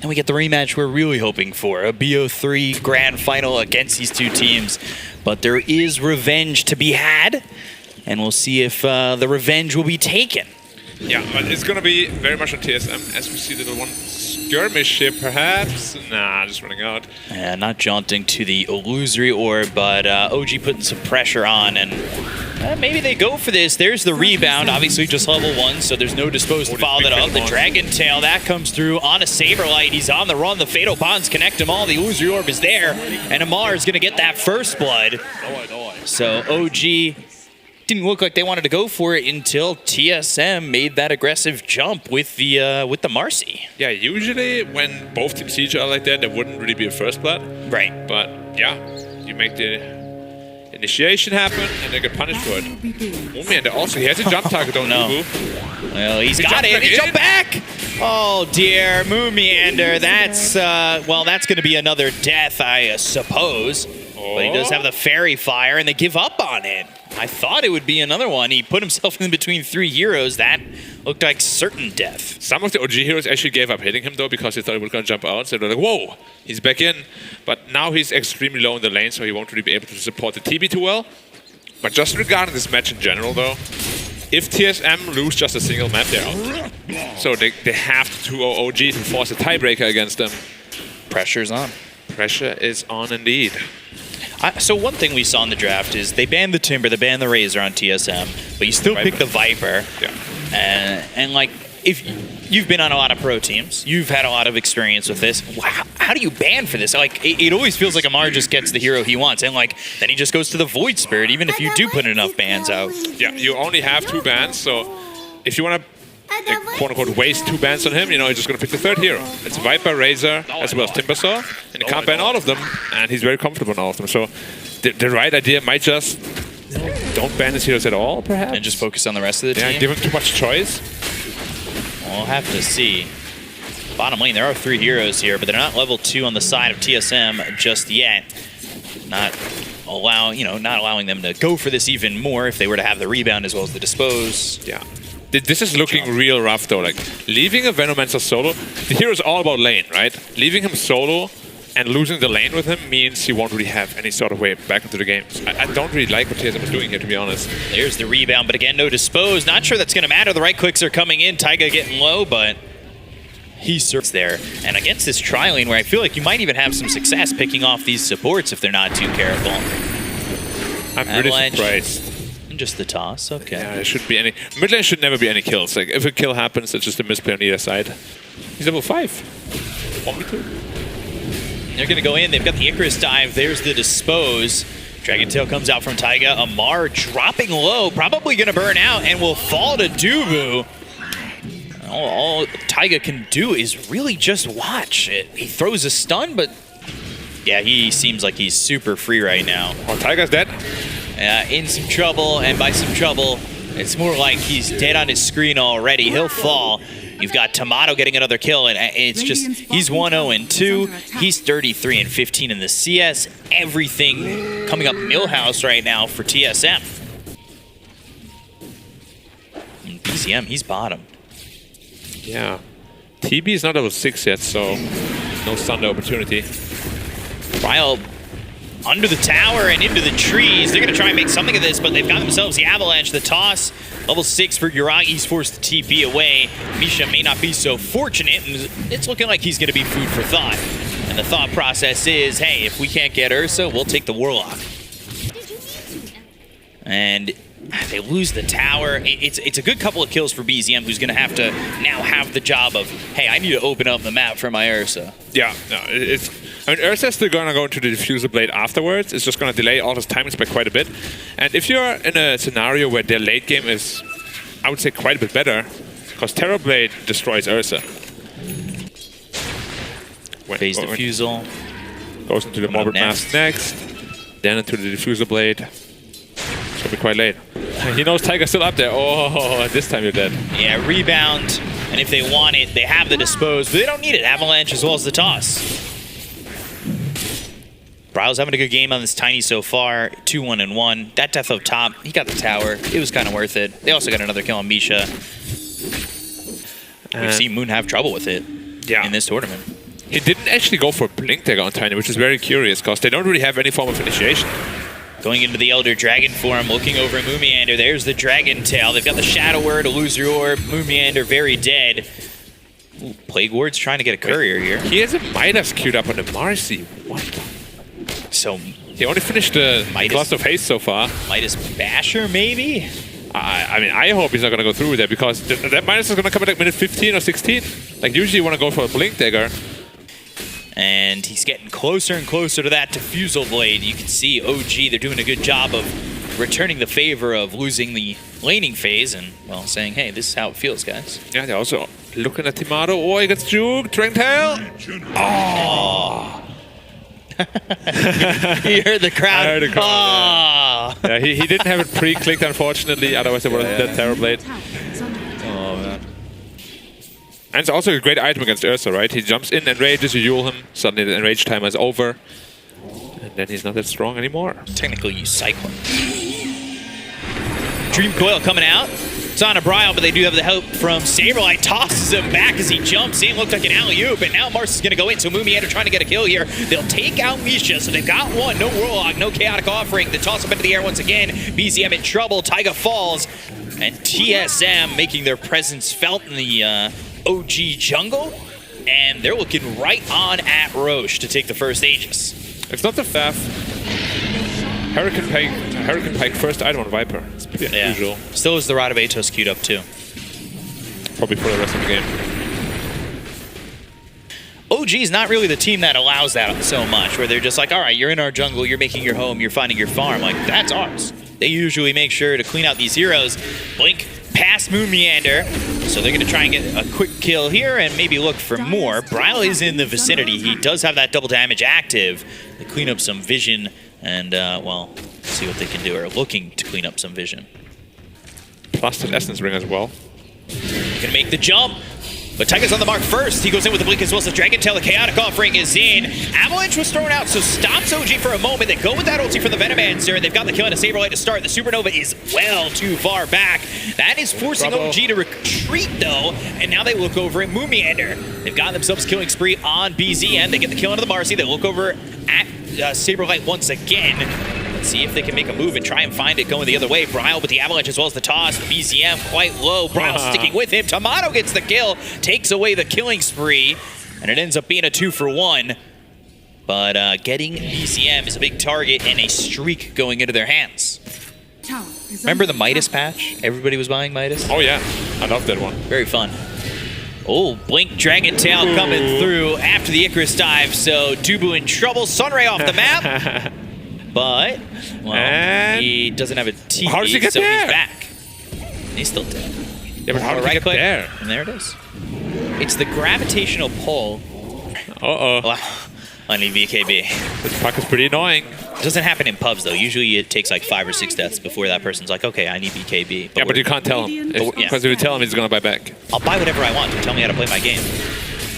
And we get the rematch we're really hoping for, a BO3 grand final against these two teams. But there is revenge to be had, and we'll see if the revenge will be taken. Yeah, but it's going to be very much on TSM, as we see the one skirmish ship, perhaps. Nah, just running out. Yeah, not jaunting to the illusory orb, but OG putting some pressure on, and maybe they go for this. There's the rebound, obviously just level 1, so there's no disposed to follow that up. The Dragon Tail, that comes through on a Saberlight. He's on the run. The Fatal Bonds connect them all. The illusory orb is there, and Amar is going to get that first blood. So OG didn't look like they wanted to go for it until TSM made that aggressive jump with the Marcy. Yeah, usually when both teams see each other like that, there wouldn't really be a first blood. Right. But yeah, you make the initiation happen and they get punished for it. Oh man, also he has a jump target on Ubu. Well, he's got it. He jumped back. Oh dear, Moon Meander. That's well, that's going to be another death, I suppose. But he does have the Fairy Fire, and they give up on it. I thought it would be another one. He put himself in between 3 heroes. That looked like certain death. Some of the OG heroes actually gave up hitting him, though, because they thought he was going to jump out. So they're like, whoa, he's back in. But now he's extremely low in the lane, so he won't really be able to support the TB too well. But just regarding this match in general, though, if TSM lose just a single map, they're out. So they have to 2-0 OG to force a tiebreaker against them. Pressure's on. Pressure is on indeed. So one thing we saw in the draft is they banned the Timber, they banned the Razor on TSM, but you still pick the Viper. Yeah. And like, if you've been on a lot of pro teams, you've had a lot of experience with this. How do you ban for this? Like, it always feels like Amar just gets the hero he wants, and like then he just goes to the Void Spirit, even if you do put enough bans out. Yeah, you only have 2 bans, so if you want to quote-unquote waste 2 bans on him, you know, he's just going to pick the 3rd hero. It's Viper, Razor, as well as Timbersaw, and he can't ban all of them, and he's very comfortable on all of them. So the right idea might just don't ban his heroes at all, perhaps? And just focus on the rest of the team? Yeah, give him too much choice. We'll have to see. Bottom lane, there are 3 heroes here, but they're not level 2 on the side of TSM just yet. Not allowing them to go for this even more if they were to have the rebound as well as the dispose. Yeah. This is looking real rough, though. Like, leaving a Venomancer solo, the hero is all about lane, right? Leaving him solo and losing the lane with him means he won't really have any sort of way back into the game. So I don't really like what TSM is doing here, to be honest. There's the rebound, but again, no dispose. Not sure that's going to matter. The right clicks are coming in. Taiga getting low, but he surfs there. And against this tri-lane, where I feel like you might even have some success picking off these supports if they're not too careful. I'm really surprised. Just the toss, okay. Yeah, there shouldn't be any. Mid lane should never be any kills. Like, if a kill happens, it's just a misplay on either side. He's level 5. 1v2. They're going to go in. They've got the Icarus dive. There's the dispose. Dragon Tail comes out from Taiga. Amar dropping low, probably going to burn out, and will fall to Dubu. All Taiga can do is really just watch it. He throws a stun, but yeah, he seems like he's super free right now. Oh, Taiga's dead. In some trouble, and by some trouble, it's more like he's dead on his screen already. He'll fall. You've got Timado getting another kill, and it's just, he's 1-0-2. He's 33-15 in the CS. Everything coming up Millhouse right now for TSM. And BZM, he's bottom. Yeah. TB is not level 6 yet, so no Thunder opportunity. Trial under the tower and into the trees. They're going to try and make something of this, but they've got themselves the avalanche, the toss. Level 6 for Yuragi's forced to TP away. Misha may not be so fortunate, and it's looking like he's going to be food for thought. And the thought process is, hey, if we can't get Ursa, we'll take the Warlock. And they lose the tower. It's a good couple of kills for BZM, who's going to have to now have the job of, hey, I need to open up the map for my Ursa. Yeah, no, I mean, Ursa is still going to go into the Diffuser Blade afterwards. It's just going to delay all his timings by quite a bit. And if you're in a scenario where their late game is, I would say, quite a bit better, because Terror Blade destroys Ursa. Phase Diffusal. Goes into the Morbid Mask next, then into the Diffuser Blade. It's going to be quite late. He knows Taiga's still up there. Oh, this time you're dead. Yeah, rebound. And if they want it, they have the dispose, but they don't need it. Avalanche as well as the toss. Bryle's having a good game on this Tiny so far. 2-1-1. That death up top, he got the tower. It was kind of worth it. They also got another kill on Misha. We've seen Moon have trouble with it in this tournament. He didn't actually go for Blink Dagger on Tiny, which is very curious, because they don't really have any form of initiation. Going into the Elder Dragon form, looking over at Moomiander. There's the Dragon Tail. They've got the Shadow Word, Illusory Orb, Moomiander very dead. Ooh, Plague Ward's trying to get a courier here. He has a Midas queued up on the Marcy. What? So he only finished the Class of Haste so far. Midas Basher, maybe? I mean, I hope he's not going to go through with that, because that Midas is going to come at like minute 15 or 16. Like, usually you want to go for a Blink Dagger. And he's getting closer and closer to that Diffusal Blade. You can see OG, they're doing a good job of returning the favor of losing the laning phase and, well, saying, hey, this is how it feels, guys. Yeah, they're also looking at Timado. Oh, he gets juked. Dragon Tail. Oh. You heard the crowd. I heard the crowd. Yeah, he didn't have it pre-clicked, unfortunately. Otherwise, it would have been that Terrorblade. Oh, man. And it's also a great item against Ursa, right? He jumps in, enrages, you Yule him. Suddenly the enrage timer is over. And then he's not that strong anymore. Technically, you Cyclone. Dream Coil coming out. It's on a Brile, but they do have the help from Saberlight. Tosses him back as he jumps in. Looked like an alley-oop, and now Mars is going to go in. So Moomiander trying to get a kill here. They'll take out Misha, so they've got one. No Warlock, no Chaotic Offering. They toss him into the air once again. BZM in trouble. Taiga falls. And TSM making their presence felt in the OG jungle. And they're looking right on at Roche to take the first Aegis. It's not the FAF. Hurricane Pike first item on Viper. It's pretty unusual. Yeah. Still is the Rod of Atos queued up too. Probably for the rest of the game. OG is not really the team that allows that so much, where they're just like, all right, you're in our jungle, you're making your home, you're finding your farm. Like, that's ours. They usually make sure to clean out these heroes. Blink past Moomiander, so they're going to try and get a quick kill here and maybe look for more. Brile is in the vicinity. He does have that double damage active. They clean up some vision and, well, see what they can do, or looking to clean up some vision. Plus an Essence Ring as well. Gonna make the jump, but Taiga's on the mark first. He goes in with the blink as well, so Dragon Tail, the Chaotic Offering is in. Avalanche was thrown out, so stops OG for a moment. They go with that ulti from the Venomancer, and they've got the kill and a Saberlight to start. The Supernova is well too far back. That is forcing OG to retreat, though, and now they look over at Moomiander. They've got themselves killing spree on BZM. They get the kill into the Marcy. They look over at Saberlight once again. Let's see if they can make a move and try and find it going the other way. Brile with the Avalanche as well as the toss. The BZM quite low. Brile sticking with him. Timado gets the kill, takes away the killing spree, and it ends up being a 2-for-1. But getting BZM is a big target and a streak going into their hands. Remember the Midas patch? Everybody was buying Midas? Oh yeah, I love that one. Very fun. Oh, Blink Dragon Tail coming through after the Icarus dive, so Dubu in trouble. Sunray off the map. But, well, he doesn't have a TP, how does he get so there? he's back. He's still dead. Yeah, but how did he get there? And there it is. It's the gravitational pull. Uh-oh. Wow. I need BKB. This puck is pretty annoying. It doesn't happen in pubs, though. Usually it takes like 5 or 6 deaths before that person's like, okay, I need BKB. But yeah, but you can't tell him. Because if you tell him, he's going to buy back. I'll buy whatever I want. Tell me how to play my game.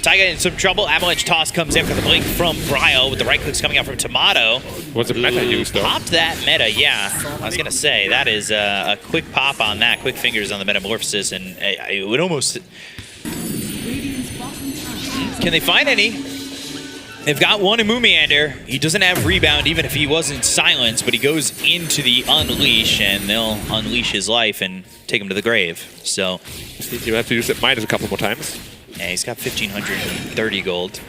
Taiga in some trouble. Avalanche toss comes in for the blink from Brile with the right clicks coming out from Timado. What's a meta use, though? Popped that meta, yeah. I was going to say, that is a quick pop on that. Quick fingers on the Metamorphosis, and it would almost... Can they find any? They've got one in Moomiander. He doesn't have rebound, even if he wasn't silenced, but he goes into the Unleash, and they'll unleash his life and take him to the grave. So... You have to use that Midas a couple more times. Yeah, he's got 1,530 gold.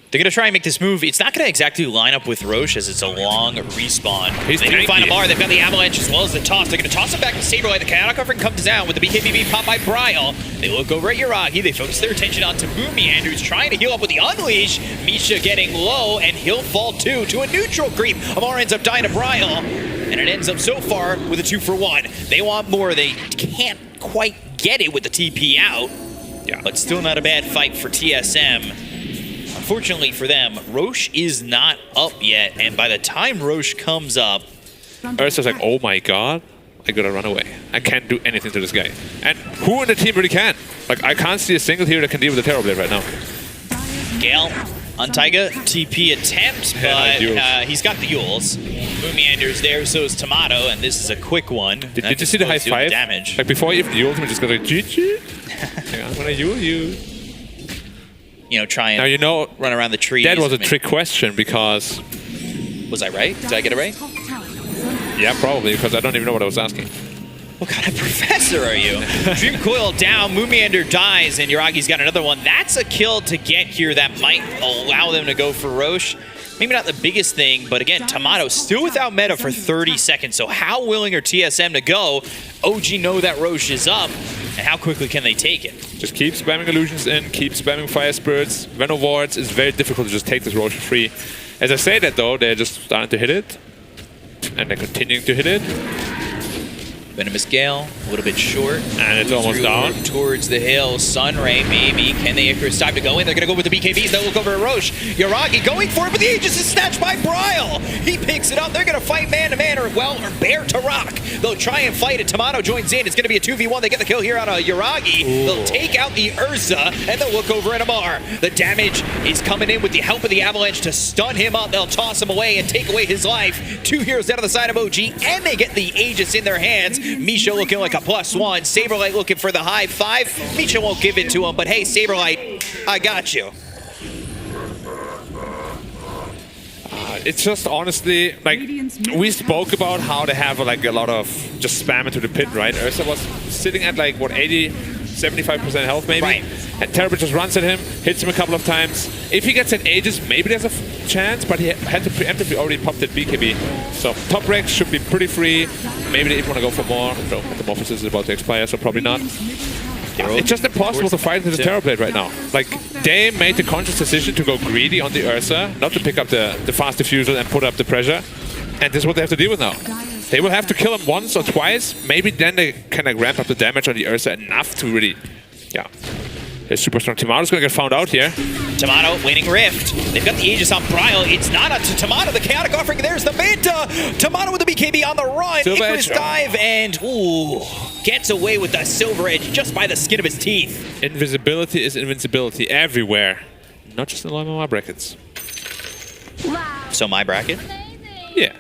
They're going to try and make this move. It's not going to exactly line up with Roche as it's a long respawn. They do find a bar. They've got the Avalanche as well as the toss. They're going to toss him back to Saberlight. The Chaotic Offering comes down with the BKB popped by Brile. They look over at Yuragi. They focus their attention onto Moomiander, who's trying to heal up with the Unleash. Misha getting low, and he'll fall too to a neutral creep. Amar ends up dying to Brile, and it ends up so far with a 2-for-1. They want more. They can't quite get it with the TP out. Yeah, but still not a bad fight for TSM. Unfortunately for them, Roche is not up yet, and by the time Roche comes up... Ursa's like, oh my god, I gotta run away. I can't do anything to this guy. And who in the team really can? Like, I can't see a single hero that can deal with the Terrorblade right now. Gale on Taiga, TP attempt, but he's got the Yules. Moomiander's there, so is Timado, and this is a quick one. Did you see the high five? Damage. Like, before he even Yuled him, he just goes like, GG. I'm gonna Yule you. you know, try and Now, you know, run around the trees. that was a trick question because... Was I right? Did I get it right? Yeah, probably, because I don't even know what I was asking. What kind of professor are you? Dream Coil down, Moomiander dies, and Yuragi's got another one. That's a kill to get here that might allow them to go for Roche. Maybe not the biggest thing, but again, Timado still without meta for 30 seconds. So how willing are TSM to go? OG know that Roche is up, and how quickly can they take it? Just keep spamming illusions in, keep spamming fire spirits. Venom wards. It's very difficult to just take this Roche for free. As I say that though, they're just starting to hit it, and they're continuing to hit it. Venomous Gale, a little bit short. And it's almost down. Towards the hill. Sunray, maybe. Can they? It's time to go in. They're going to go with the BKBs. They'll look over at Roche. Yuragi going for it, but the Aegis is snatched by Bryle. He picks it up. They're going to fight man-to-man or bear to rock. They'll try and fight it. Timado joins in. It's going to be a 2v1. They get the kill here out of Yuragi. Ooh. They'll take out the Urza, and they'll look over at Amar. The damage is coming in with the help of the Avalanche to stun him up. They'll toss him away and take away his life. 2 heroes down on the side of OG, and they get the Aegis in their hands. Misha looking like a +1. Saberlight looking for the high 5. Misha won't give it to him, but hey, Saberlight, I got you. It's just honestly, like, we spoke about how they have like a lot of just spam into the pit, right? Ursa was sitting at like, what, 80, 75% health maybe? Right. And Terrible just runs at him, hits him a couple of times. If he gets an Aegis, maybe there's a chance, but he had to preemptively already popped that BKB. So top Rex should be pretty free. Maybe they even want to go for more. No, Metamorphosis is about to expire, so probably not. It's just impossible to fight with the Terrorblade right now. Like, they made the conscious decision to go greedy on the Ursa, not to pick up the fast diffusal and put up the pressure. And this is what they have to deal with now. They will have to kill him once or twice. Maybe then they can like ramp up the damage on the Ursa enough to really, yeah. His super strong Timado's gonna get found out here. Timado winning Rift. They've got the Aegis on Bryle. It's not up to Timado. The chaotic offering. There's the Manta. Timado with the BKB on the run. Icarus dive and ooh, gets away with the Silver Edge just by the skin of his teeth. Invisibility is invincibility everywhere, not just in the MOBA brackets. Wow. So my bracket. Yeah.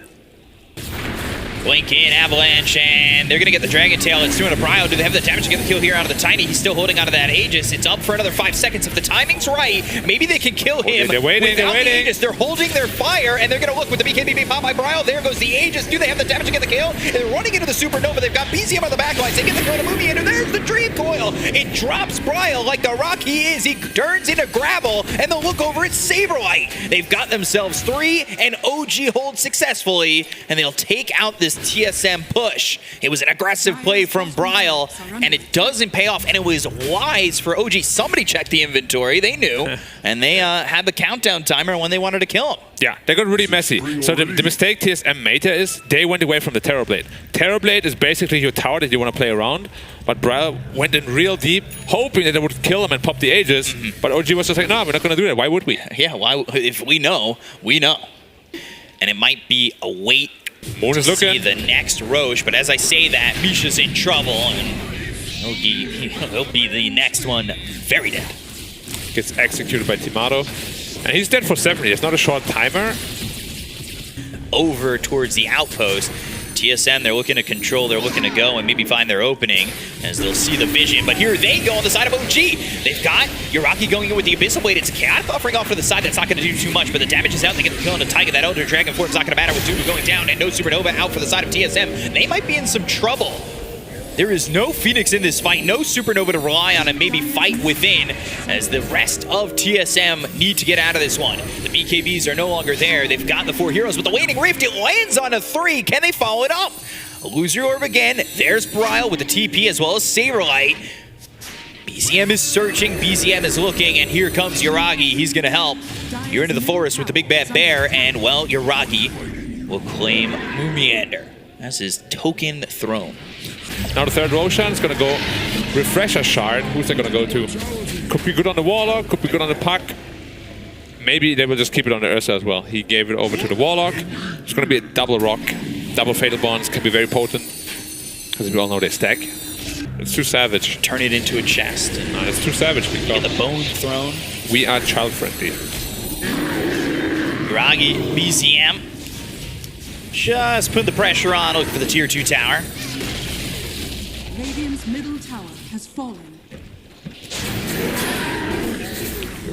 Blink in, Avalanche, and they're going to get the Dragon Tail. It's doing a Bryo. Do they have the damage to get the kill here out of the Tiny? He's still holding onto that Aegis. It's up for another 5 seconds. If the timing's right, maybe they can kill him. They're waiting, without they're waiting. The Aegis. They're holding their fire, and they're going to look with the BKB being popped by Bryo. There goes the Aegis. Do they have the damage to get the kill? They're running into the Supernova. They've got BZM on the backlines. They get the kill to Moomiander, and there's the Dream Coil. It drops Bryo like the rock he is. He turns into gravel, and they'll look over at Saberlight. They've got themselves 3, and OG holds successfully, and they'll take out this TSM push. It was an aggressive play from Bryle, and it doesn't pay off, and it was wise for OG. Somebody checked the inventory. They knew, and they had the countdown timer when they wanted to kill him. Yeah, they got really messy. So the mistake TSM made here is they went away from the Terrorblade. Terrorblade is basically your tower that you want to play around, but Bryle went in real deep, hoping that they would kill him and pop the Aegis, but OG was just like, no, we're not going to do that. Why would we? Yeah, why? If we know, we know. And it might be a wait Moon is looking. See the next Roche, but as I say that, Misha's in trouble, and he'll be the next one very dead. Gets executed by Timado, and he's dead for 70. It's not a short timer. Over towards the outpost. TSM, they're looking to control, they're looking to go and maybe find their opening as they'll see the vision. But here they go on the side of OG. They've got Yuraki going in with the Abyssal Blade. It's chaotic offering off to the side. That's not going to do too much, but the damage is out. They get the kill on the Tiger. That Elder Dragon Force not going to matter with Dudu going down and no Supernova out for the side of TSM. They might be in some trouble. There is no Phoenix in this fight, no Supernova to rely on and maybe fight within as the rest of TSM need to get out of this one. The BKBs are no longer there. They've got the 4 heroes, but the Waning Rift, it lands on a 3. Can they follow it up? Illusory Orb again. There's Bryle with the TP as well as Saberlight. BZM is searching, BZM is looking, and here comes Yuragi. He's going to help. You're into the forest with the big bad bear, and, well, Yuragi will claim Moomiander as his token throne. Now the third Roshan is going to go refresh a shard. Who's they going to go to? Could be good on the Warlock, could be good on the Puck. Maybe they will just keep it on the Ursa as well. He gave it over to the Warlock. It's going to be a double rock. Double Fatal Bonds can be very potent, because we all know they stack. It's too savage. Turn it into a chest. It's too savage because the Bone Throne. We are child-friendly. Yuragi, BZM. Just put the pressure on, looking for the tier 2 tower. Radiant's middle tower has fallen.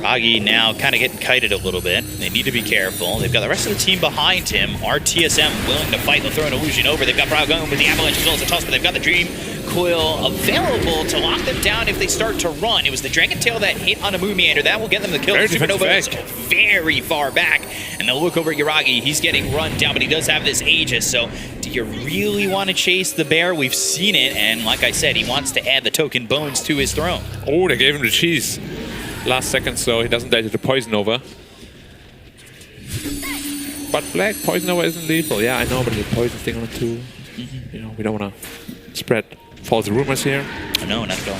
Yuragi now kind of getting kited a little bit. They need to be careful. They've got the rest of the team behind him. Are TSM willing to fight? They'll throw an illusion over. They've got Bryle going with the Avalanche as well as a toss, but they've got the Dream Coil available to lock them down if they start to run. It was the Dragon Tail that hit on a Moon Meander. That will get them the kill. Supernova is very far back, and they'll look over at Yuragi. He's getting run down, but he does have this Aegis, so do you really want to chase the bear? We've seen it, and like I said, he wants to add the token bones to his throne. Oh, they gave him the cheese last second, so he doesn't die to the Poison Nova. But Black Poison Nova isn't lethal. Yeah, I know, but the Poison thing on it too. You know, we don't want to spread false rumors here. No, not at all.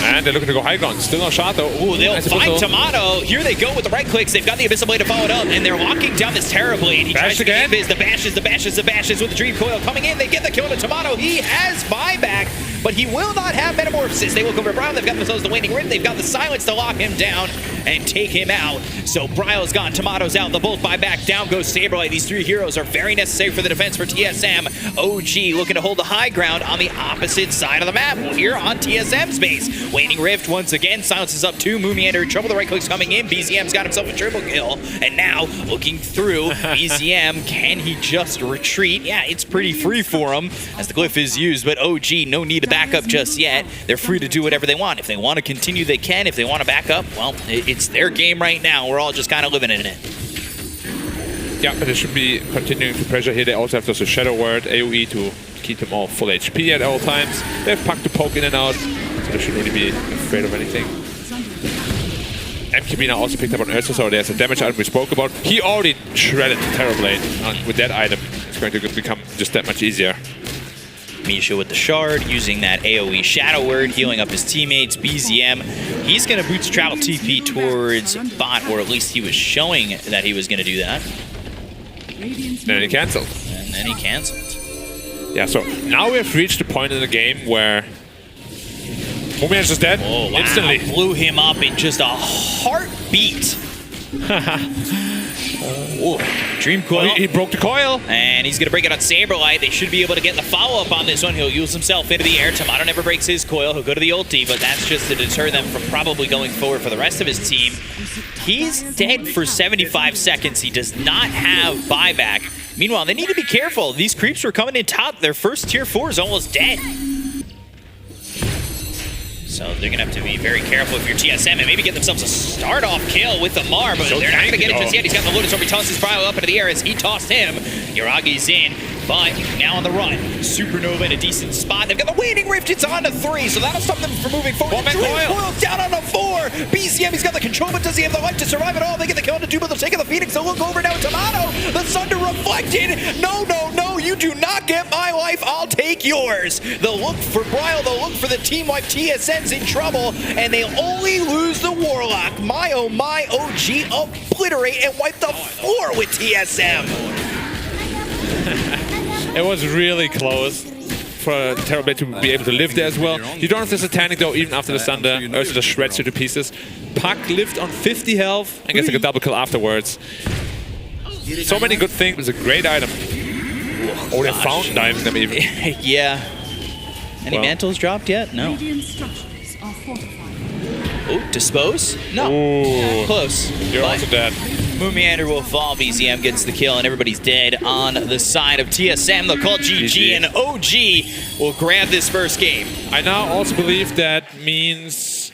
And they're looking to go high ground. Still no shot though. Ooh, they'll find Timado. Here they go with the right clicks. They've got the Abyssal Blade to follow it up, and they're locking down this Terror Blade. He tries to get the bashes with the Dream Coil coming in. They get the kill to Timado. He has buyback, but he will not have Metamorphosis. They look over at Bryle. They've got themselves the Waning Rift. They've got the Silence to lock him down and take him out. So Bryle's gone. Timado's out. The Bolt buyback. Down goes Saberlight. These three heroes are very necessary for the defense for TSM. OG looking to hold the high ground on the opposite side of the map here on TSM's base. Waning Rift once again. Silence is up too. Moon Meander in trouble. The right click's coming in. BZM's got himself a triple kill. And now looking through, BZM, can he just retreat? Yeah, it's pretty free for him as the glyph is used, but OG, no need to back up just yet. They're free to do whatever they want. If they want to continue, they can. If they want to back up, well, it's their game right now. We're all just kind of living in it. Yeah, but they should be continuing to pressure here. They also have a Shadow Word, AoE to keep them all full HP at all times. They have Puck to poke in and out, so they shouldn't really be afraid of anything. MKB now also picked up on Ursa, so there's a damage item we spoke about. He already shredded the Terror Blade. With that item, it's going to become just that much easier. Misha with the Shard, using that AoE Shadow Word, healing up his teammates. BZM, he's going to boots travel TP towards bot, or at least he was showing that he was going to do that. And then he canceled. And then he canceled. Yeah, so now we have reached the point in the game where Moonman's just dead instantly. Blew him up in just a heartbeat. Dream Coil. He broke the coil. And he's going to break it on Saberlight. They should be able to get the follow-up on this one. He'll use himself into the air. Timado never breaks his coil. He'll go to the ulti, but that's just to deter them from probably going forward for the rest of his team. He's dead for 75 seconds. He does not have buyback. Meanwhile, they need to be careful. These creeps were coming in top. Their first tier 4 is almost dead. So they're going to have to be very careful if you're TSM and maybe get themselves a start-off kill with the Mar, but they're not going to get it just yet. He's got the Lotus Orb. He tosses Bryle up into the air as he tossed him. Yuragi's in, but now on the run. Supernova in a decent spot. They've got the Waning Rift. It's on to 3, so that'll stop them from moving forward. Coil's down on the 4. BCM, he's got the control, but does he have the life to survive it all? They get the kill on the 2, but they'll take the Phoenix. They'll look over now. Timado, the Sunder reflected. No, no, no, you do not get my life. I'll take yours. They'll look for Bryle. They'll look for the team wipe. TSM's in trouble, and they only lose the Warlock. My, oh my, OG obliterate and wipe the floor with TSM. It was really close for Terror Blade to be able to live there as well. You don't have the Satanic though, even after the Thunder. Ursa just shreds you to pieces. Puck lived on 50 health and gets like a double kill afterwards. So many good things. It's a great item. Oh, they're fountain diving them even. Yeah. Any mantles dropped yet? No. Oh, dispose? No. Ooh. Close. You're also dead. Moon Meander will fall. BZM gets the kill, and everybody's dead on the side of TSM. They'll call GG, and OG will grab this first game. I now also believe that means